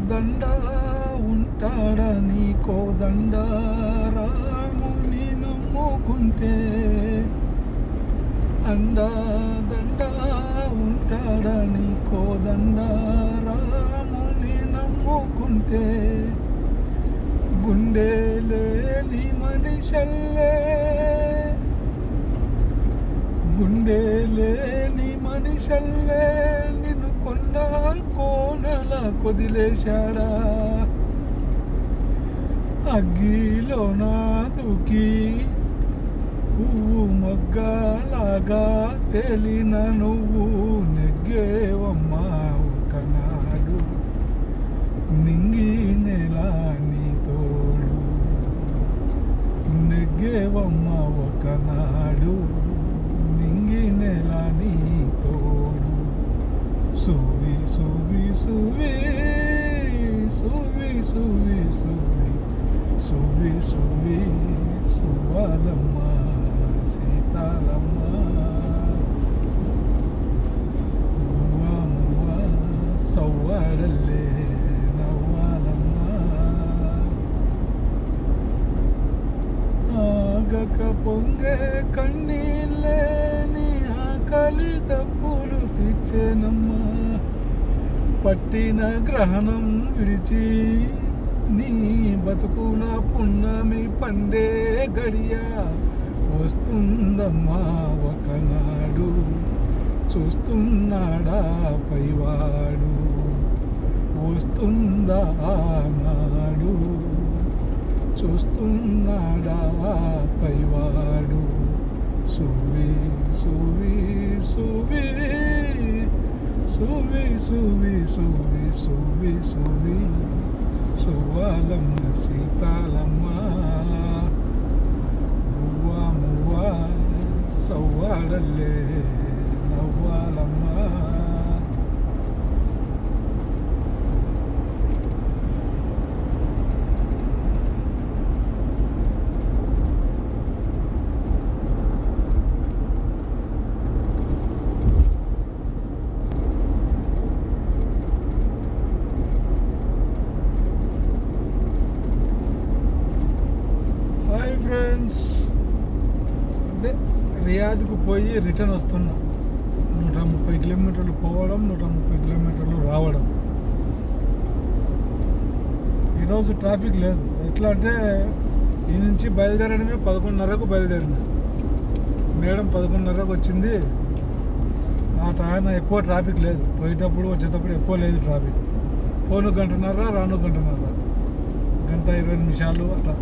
దండ ఉంటాడా నీకో దండ రాముని నమ్ముకుంటే అండా దండ ఉంటాడా నీకో దండ రాముని నమ్ముకుంటే గుండె లేని మనిషల్లే గుండె లేని మనిషల్లే నిన్ను కొండ కోనల కొదిలేశాడా అగ్గిలో నా దూకి పువ్వు మొగ్గలాగా తేలిన నువ్వు నెగ్గేవమ్మా ఒకనాడు నింగి నెల నీ తోడు నెగ్గేవమ్మా ఒకనాడు నింగి నెల నీ తోడు సువి సువి సువి సువి సువి సువి సువి సువి సువాలమ్మ సీతాలమ్మ గువ్వ మువ్వ సవ్వాడల్లే నవ్వాలమ్మ ఆగక పొంగే కన్నీళ్ళే నీ ఆకలి తప్పులు తీర్చేనమ్మా పట్టిన గ్రహణం విడిచి నీ బతుకున పున్నమి పండే గడియ వస్తుందమ్మా ఒకనాడు చూస్తున్నాడా పైవాడు వస్తుందా నాడు చూస్తున్నాడా పైవాడు సువి సువి సువి సువి సువి సువి సువి సువి సువాలమ్మ సీతాలమ్మ గువ్వ మువ్వ సవ్వాడల్లే నవ్వాలమ్మ ఫ్రెండ్స్ అదే రియాద్కు పోయి రిటర్న్ వస్తున్నా 130 కిలోమీటర్లు పోవడం 130 కిలోమీటర్లు రావడం. ఈరోజు ట్రాఫిక్ లేదు. ఎట్లా అంటే ఈ నుంచి బయలుదేరడమే 11:30కు బయలుదేరిన. మేడం 11:30కు వచ్చింది. ఆ టైం ఎక్కువ ట్రాఫిక్ లేదు. పోయేటప్పుడు వచ్చేటప్పుడు ఎక్కువ లేదు ట్రాఫిక్. పోను 1:30 రాను 1:30 గంట 20 నిమిషాలు అట్లా.